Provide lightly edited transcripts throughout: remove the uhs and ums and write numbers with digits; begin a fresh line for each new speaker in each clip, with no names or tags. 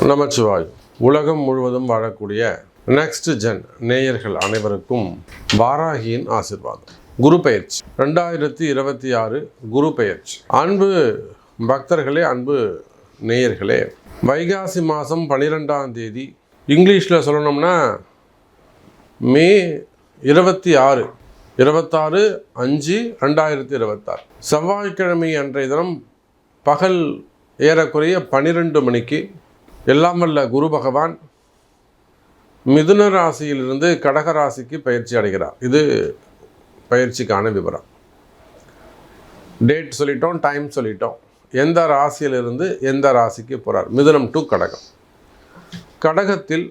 நமச்சிவாய். உலகம் முழுவதும் வாழக்கூடிய நெக்ஸ்ட் ஜென் நேயர்கள் அனைவருக்கும் வாராகியின் ஆசீர்வாதம். குரு பெயர்ச்சி 2026 குரு பெயர்ச்சி. அன்பு பக்தர்களே, அன்பு நேயர்களே, வைகாசி மாதம் 12ஆம் தேதி, இங்கிலீஷில் சொல்லணும்னா மே 26/5/2026 செவ்வாய்க்கிழமை அன்றைய தினம் பகல் ஏறக்குறைய 12 மணிக்கு எல்லாம் வல்ல குரு பகவான் மிதுன ராசியிலிருந்து கடக ராசிக்கு பயிற்சி அடைகிறார். இது பயிற்சிக்கான விவரம். டேட் சொல்லிட்டோம், டைம் சொல்லிட்டோம். எந்த ராசியிலிருந்து எந்த ராசிக்கு போகிறார்? மிதுனம் டு கடகம். கடகத்தில்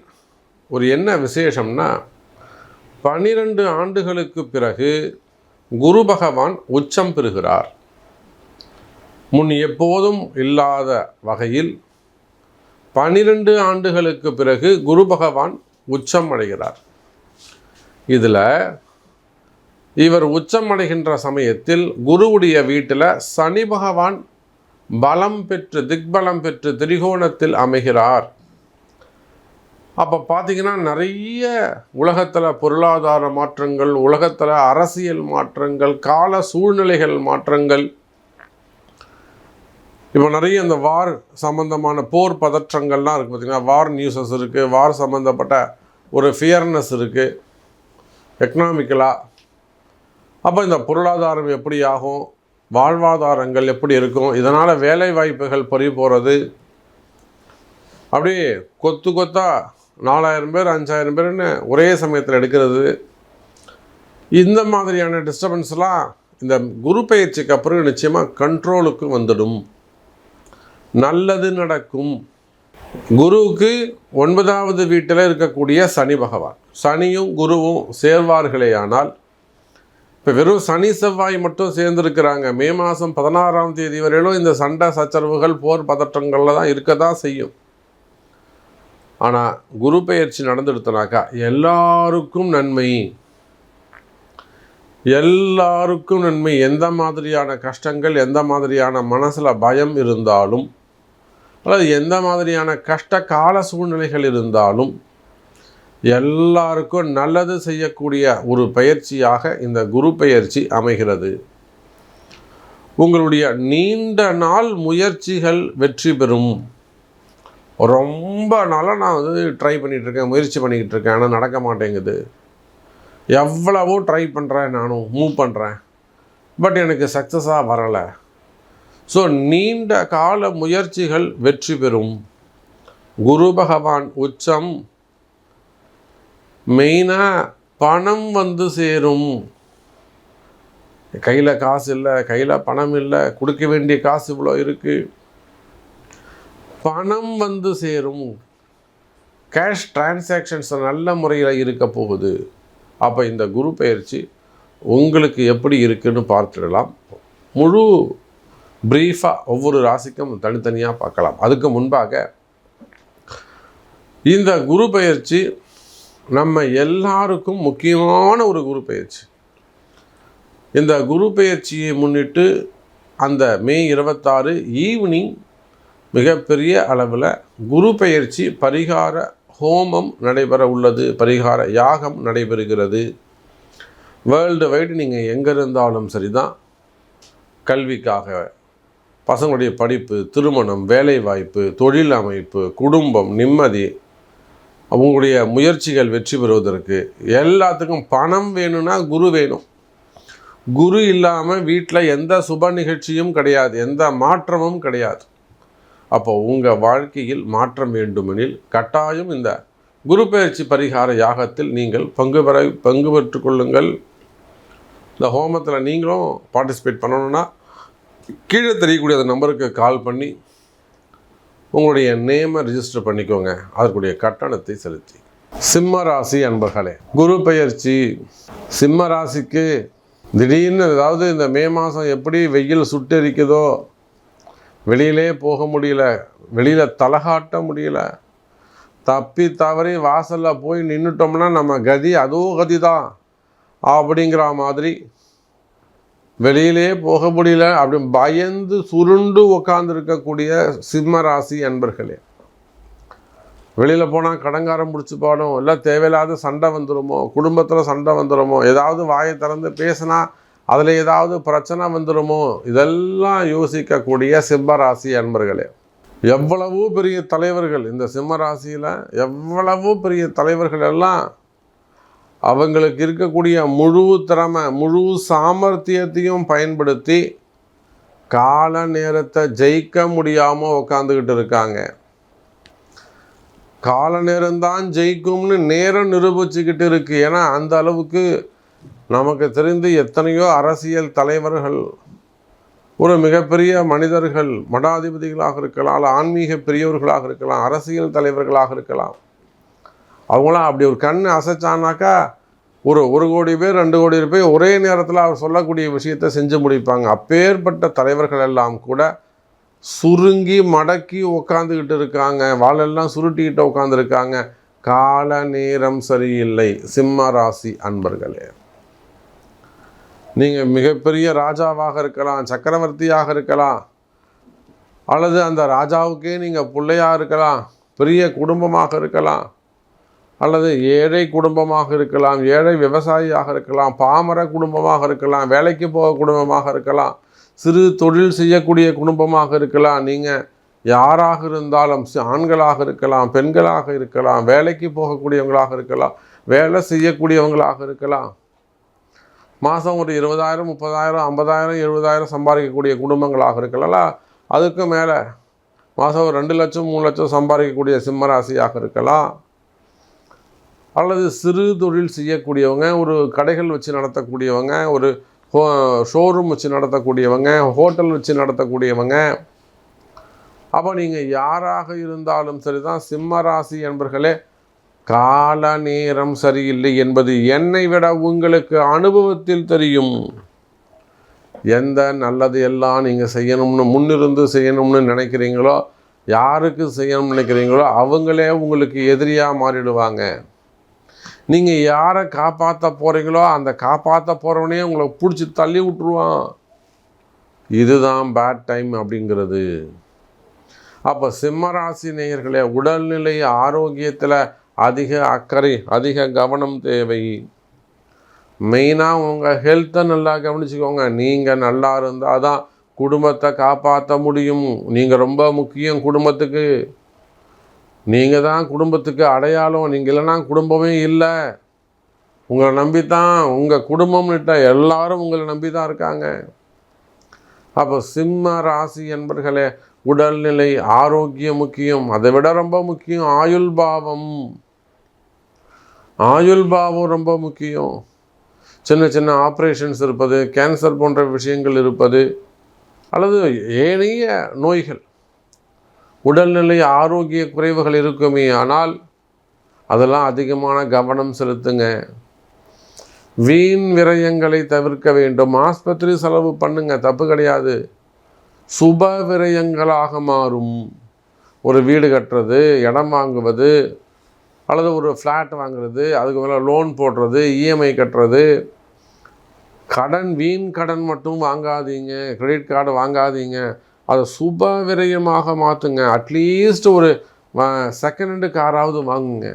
ஒரு என்ன விசேஷம்னா, 12 ஆண்டுகளுக்கு பிறகு குரு பகவான் உச்சம் பெறுகிறார். முன் எப்போதும் இல்லாத வகையில் 12 ஆண்டுகளுக்கு பிறகு குரு பகவான் உச்சம் அடைகிறார். இதில் இவர் உச்சம் அடைகின்ற சமயத்தில் குருவுடைய வீட்டில் சனி பகவான் பலம் பெற்று திக்பலம் பெற்று திரிகோணத்தில் அமைகிறார். அப்போ பார்த்தீங்கன்னா நிறைய உலகத்தில் பொருளாதார மாற்றங்கள், உலகத்தில் அரசியல் மாற்றங்கள், கால சூழ்நிலைகள் மாற்றங்கள், இப்போ நிறைய இந்த வார் சம்மந்தமான போர் பதற்றங்கள்லாம் இருக்குது. பார்த்திங்கன்னா வார் நியூஸஸ் இருக்குது, வார் சம்மந்தப்பட்ட ஒரு ஃபியர்னஸ் இருக்குது எக்கனாமிக்கலாக. அப்போ இந்த பொருளாதாரம் எப்படி ஆகும், வாழ்வாதாரங்கள் எப்படி இருக்கும், இதனால் வேலை வாய்ப்புகள் பறி போகிறது, அப்படியே கொத்து கொத்தாக 4000 பேர் 5000 பேர்னு ஒரே சமயத்தில் எடுக்கிறது, இந்த மாதிரியான டிஸ்டர்பன்ஸ்லாம் இந்த குரு பயிற்சிக்கு அப்புறம் நிச்சயமாக கண்ட்ரோலுக்கு வந்துடும். நல்லது நடக்கும். குருவுக்கு 9வது வீட்டில் இருக்கக்கூடிய சனி பகவான், சனியும் குருவும் சேர்வார்களே ஆனால், இப்போ வெறும் சனி செவ்வாய் மட்டும் சேர்ந்துருக்கிறாங்க. மே மாதம் 16ஆம் தேதி வரையிலும் இந்த சண்டை சச்சரவுகள் போர் பதற்றங்களில் தான் இருக்க தான் செய்யும். ஆனால் குரு பெயர்ச்சி நடந்துடுத்தனாக்கா எல்லாருக்கும் நன்மை, எல்லாருக்கும் நன்மை. எந்த மாதிரியான கஷ்டங்கள், எந்த மாதிரியான மனசில் பயம் இருந்தாலும், அல்லது எந்த மாதிரியான கஷ்ட கால சூழ்நிலைகள் இருந்தாலும் எல்லாருக்கும் நல்லது செய்யக்கூடிய ஒரு பயிற்சியாக இந்த குரு பெயர்ச்சி அமைகிறது. உங்களுடைய நீண்ட நாள் முயற்சிகள் வெற்றி பெறும். ரொம்ப நாளாக நான் ட்ரை பண்ணிகிட்ருக்கேன், முயற்சி பண்ணிக்கிட்டு இருக்கேன், ஆனால் நடக்க மாட்டேங்குது. எவ்வளவோ ட்ரை பண்ணுறேன், நானும் மூவ் பண்ணுறேன், பட் எனக்கு சக்ஸஸாக வரலை. ஸோ நீண்ட கால முயற்சிகள் வெற்றி பெறும். குரு பகவான் உச்சம். மெயினாக பணம் வந்து சேரும். கையில் காசு இல்லை, கையில் பணம் இல்லை, கொடுக்க வேண்டிய காசு இவ்வளோ இருக்குது, பணம் வந்து சேரும். கேஷ் டிரான்சாக்ஷன்ஸ் நல்ல முறையில் இருக்க போகுது. அப்போ இந்த குரு பெயர்ச்சி உங்களுக்கு எப்படி இருக்குன்னு பார்த்துடலாம். முழு பிரீஃபாக ஒவ்வொரு ராசிக்கும் தனித்தனியாக பார்க்கலாம். அதுக்கு முன்பாக இந்த குரு பெயர்ச்சி நம்ம எல்லாருக்கும் முக்கியமான ஒரு குரு பெயர்ச்சி. இந்த குரு பெயர்ச்சியை முன்னிட்டு அந்த மே 26 ஈவினிங் மிகப்பெரிய அளவில் குரு பெயர்ச்சி பரிகார ஹோமம் நடைபெற உள்ளது, பரிகார யாகம் நடைபெறுகிறது. வேர்ல்டு வைடு நீங்கள் எங்கே இருந்தாலும் சரிதான், கல்விக்காக, பசங்களுடைய படிப்பு, திருமணம், வேலைவாய்ப்பு, தொழில் அமைப்பு, குடும்பம், நிம்மதி, அவங்களுடைய முயற்சிகள் வெற்றி பெறுவதற்கு எல்லாத்துக்கும் பணம் வேணும்னா குரு வேணும். குரு இல்லாமல் வீட்டில் எந்த சுப நிகழ்ச்சியும் கிடையாது, எந்த மாற்றமும் கிடையாது. அப்போ உங்கள் வாழ்க்கையில் மாற்றம் வேண்டுமெனில் கட்டாயம் இந்த குரு பெயர்ச்சி பரிகார யாகத்தில் நீங்கள் பங்கு பெற்று கொள்ளுங்கள். இந்த ஹோமத்தில் நீங்களும் பார்ட்டிசிபேட் பண்ணணுன்னா கீழே தெரியக்கூடிய அந்த நம்பருக்கு கால் பண்ணி உங்களுடைய நேமை ரிஜிஸ்டர் பண்ணிக்கோங்க. அதற்குரிய கட்டணத்தை செலுத்தி. சிம்ம ராசி அன்பர்களே, குரு பெயர்ச்சி சிம்ம ராசிக்கு திடீர்னு, அதாவது இந்த மே மாதம் எப்படி வெயில் சுட்டெரிக்குதோ, வெளியிலே போக முடியல, வெளியில் தலகாட்ட முடியல, தப்பி தவறி வாசலில் போய் நின்றுட்டோம்னா நம்ம கதி அதோ கதி தான் அப்படிங்கிற மாதிரி, வெளியிலே போக முடியல அப்படி பயந்து சுருண்டு உட்கார்ந்துருக்கக்கூடிய சிம்ம ராசி அன்பர்களே, வெளியில் போனால் கடங்காரம் பிடிச்சி போடும், இல்லை தேவையில்லாத சண்டை வந்துடுமோ, குடும்பத்தில் சண்டை வந்துடுமோ, ஏதாவது வாயை திறந்து பேசினா அதில் ஏதாவது பிரச்சனை வந்துடுமோ, இதெல்லாம் யோசிக்கக்கூடிய சிம்மராசி அன்பர்களே. எவ்வளவோ பெரிய தலைவர்கள் இந்த சிம்மராசியில், எவ்வளவோ பெரிய தலைவர்கள் எல்லாம் அவங்களுக்கு இருக்கக்கூடிய முழு திறமை, முழு சாமர்த்தியத்தையும் பயன்படுத்தி கால நேரத்தை ஜெயிக்க முடியாமல் உக்காந்துக்கிட்டு இருக்காங்க. கால நேரம்தான் ஜெயிக்கும்னு நேரம் நிரூபிச்சுக்கிட்டு இருக்கு. ஏன்னா அந்த அளவுக்கு நமக்கு தெரிந்து எத்தனையோ அரசியல் தலைவர்கள், ஒரு மிகப்பெரிய மனிதர்கள், மடாதிபதிகளாக இருக்கலாம், ஆன்மீக பெரியவர்களாக இருக்கலாம், அரசியல் தலைவர்களாக இருக்கலாம், அவங்களாம் அப்படி ஒரு கண் அசைச்சானாக்கா ஒரு கோடி பேர் 2 கோடி பேர் ஒரே நேரத்தில் அவர் சொல்லக்கூடிய விஷயத்தை செஞ்சு முடிப்பாங்க. அப்பேற்பட்ட தலைவர்கள் எல்லாம் கூட சுருங்கி மடக்கி உட்காந்துக்கிட்டு இருக்காங்க, வாழெல்லாம் சுருட்டிக்கிட்டு உட்காந்துருக்காங்க. கால நேரம் சரியில்லை. சிம்ம ராசி அன்பர்களே, நீங்கள் மிகப்பெரிய ராஜாவாக இருக்கலாம், சக்கரவர்த்தியாக இருக்கலாம், அல்லது அந்த ராஜாவுக்கே நீங்கள் பிள்ளையாக இருக்கலாம், பெரிய குடும்பமாக இருக்கலாம், அல்லது ஏழை குடும்பமாக இருக்கலாம், ஏழை விவசாயியாக இருக்கலாம், பாமர குடும்பமாக இருக்கலாம், வேலைக்கு போக குடும்பமாக இருக்கலாம், சிறு தொழில் செய்யக்கூடிய குடும்பமாக இருக்கலாம். நீங்கள் யாராக இருந்தாலும், ஆண்களாக இருக்கலாம், பெண்களாக இருக்கலாம், வேலைக்கு போகக்கூடியவங்களாக இருக்கலாம், வேலை செய்யக்கூடியவங்களாக இருக்கலாம், மாதம் ஒரு 20,000 30,000 50,000 70,000 சம்பாதிக்கக்கூடிய குடும்பங்களாக இருக்கலாம், அதுக்கு மேலே மாதம் ஒரு 2 லட்சம் 3 லட்சம் சம்பாதிக்கக்கூடிய சிம்மராசியாக இருக்கலாம், அல்லது சிறு தொழில் செய்யக்கூடியவங்க, ஒரு கடைகள் வச்சு நடத்தக்கூடியவங்க, ஒரு ஷோரூம் வச்சு நடத்தக்கூடியவங்க, ஹோட்டல் வச்சு நடத்தக்கூடியவங்க. அப்போ நீங்கள் யாராக இருந்தாலும் சரிதான் சிம்மராசி என்பர்களே, கால நேரம் சரியில்லை என்பது என்னை விட உங்களுக்கு அனுபவத்தில் தெரியும். எந்த நல்லது எல்லாம் நீங்கள் செய்யணும்னு முன்னிருந்து செய்யணும்னு நினைக்கிறீங்களோ, யாருக்கு செய்யணும்னு நினைக்கிறீங்களோ அவங்களே உங்களுக்கு எதிரியாக மாறிடுவாங்க. நீங்கள் யாரை காப்பாற்ற போகிறீங்களோ அந்த காப்பாற்ற போகிறவனே உங்களை பிடிச்சி தள்ளி விட்டுருவான். இதுதான் பேட் டைம் அப்படிங்கிறது. அப்போ சிம்மராசி நேயர்களே, உடல்நிலை ஆரோக்கியத்தில் அதிக அக்கறை, அதிக கவனம் தேவை. மெயினாக உங்கள் ஹெல்த்தை நல்லா கவனிச்சுக்கோங்க. நீங்கள் நல்லா இருந்தால் தான் குடும்பத்தை காப்பாற்ற முடியும். நீங்கள் ரொம்ப முக்கியம் குடும்பத்துக்கு. நீங்கள் தான் குடும்பத்துக்கு அடையாளம். நீங்கள் இல்லைன்னா குடும்பமே இல்லை. உங்களை நம்பித்தான், உங்கள் குடும்பம்னுட்ட எல்லாரும் உங்களை நம்பி தான் இருக்காங்க. அப்போ சிம்ம ராசி என்பர்களே, உடல்நிலை ஆரோக்கியம் முக்கியம். அதை விட ரொம்ப முக்கியம் ஆயுள் பாவம். ஆயுள் பாவம் ரொம்ப முக்கியம். சின்ன சின்ன ஆப்ரேஷன்ஸ் இருப்பது, கேன்சர் போன்ற விஷயங்கள் இருப்பது, அல்லது ஏனைய நோய்கள், உடல்நிலை ஆரோக்கிய குறைவுகள் இருக்குமே, ஆனால் அதெல்லாம் அதிகமான கவனம் செலுத்துங்க. வீண் விரயங்களை தவிர்க்க வேண்டும். ஆஸ்பத்திரி செலவு பண்ணுங்க, தப்பு கிடையாது. சுப விரயங்களாக மாறும். ஒரு வீடு கட்டுறது, இடம் வாங்குவது, அல்லது ஒரு ஃப்ளாட் வாங்குறது, அதுக்கு மேலே லோன் போடுறது, இஎம்ஐ கட்டுறது, கடன், வீண் கடன் மட்டும் வாங்காதீங்க, கிரெடிட் கார்டு வாங்காதீங்க. அதை சுப விரயமாக மாற்றுங்க. அட்லீஸ்ட் ஒரு செகண்ட் ஹேண்டு காராவது வாங்குங்க.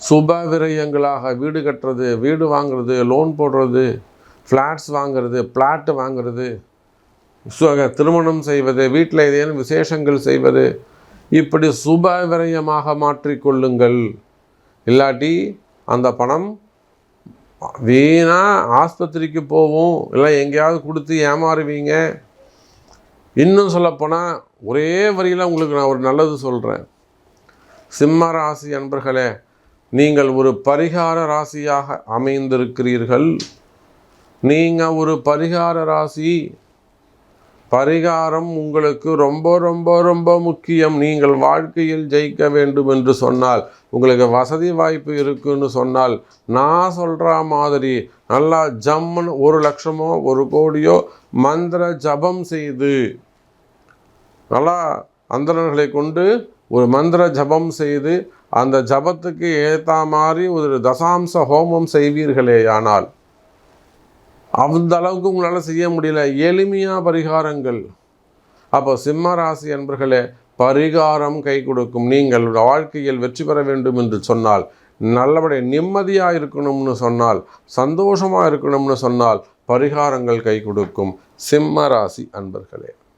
சுப விரயங்களாக வீடு கட்டுறது, வீடு வாங்குறது, லோன் போடுறது, ஃப்ளாட்ஸ் வாங்கிறது, பிளாட்டு வாங்கிறது, திருமணம் செய்வது, வீட்டில் ஏதேனும் விசேஷங்கள் செய்வது, இப்படி சுப விரயமாக மாற்றிக்கொள்ளுங்கள். இல்லாட்டி அந்த பணம் வீணாக ஆஸ்பத்திரிக்கு போவோம், இல்லை எங்கேயாவது கொடுத்து ஏமாறுவீங்க. இன்னும் சொல்லப்போனால் ஒரே வரியில் உங்களுக்கு நான் ஒரு நல்லது சொல்கிறேன். சிம்ம ராசி அன்பர்களே, நீங்கள் ஒரு பரிகார ராசியாக அமைந்திருக்கிறீர்கள். நீங்கள் ஒரு பரிகார ராசி. பரிகாரம் உங்களுக்கு ரொம்ப ரொம்ப ரொம்ப முக்கியம். நீங்கள் வாழ்க்கையில் ஜெயிக்க வேண்டும் என்று சொன்னால், உங்களுக்கு வசதி வாய்ப்பு இருக்குன்னு சொன்னால், நான் சொல்கிற மாதிரி நல்லா ஜம்முன்னு 1 லட்சமோ 1 கோடியோ மந்திர ஜபம் செய்து, நல்லா அந்தணர்களை கொண்டு ஒரு மந்திர ஜபம் செய்து, அந்த ஜபத்துக்கு ஏற்ற மாதிரி ஒரு தசாம்ச ஹோமம் செய்வீர்களே, ஆனால் அந்த அளவுக்கு உங்களால் செய்ய முடியல, எளிமையாக பரிகாரங்கள். அப்போ சிம்ம ராசி என்பர்களே, பரிகாரம் கை கொடுக்கும். நீங்கள் வாழ்க்கையில் வெற்றி பெற வேண்டும் என்று சொன்னால், நல்லபடியாக நிம்மதியாக இருக்கணும்னு சொன்னால், சந்தோஷமாக இருக்கணும்னு சொன்னால் பரிகாரங்கள் கை கொடுக்கும். சிம்ம ராசி அன்பர்களே.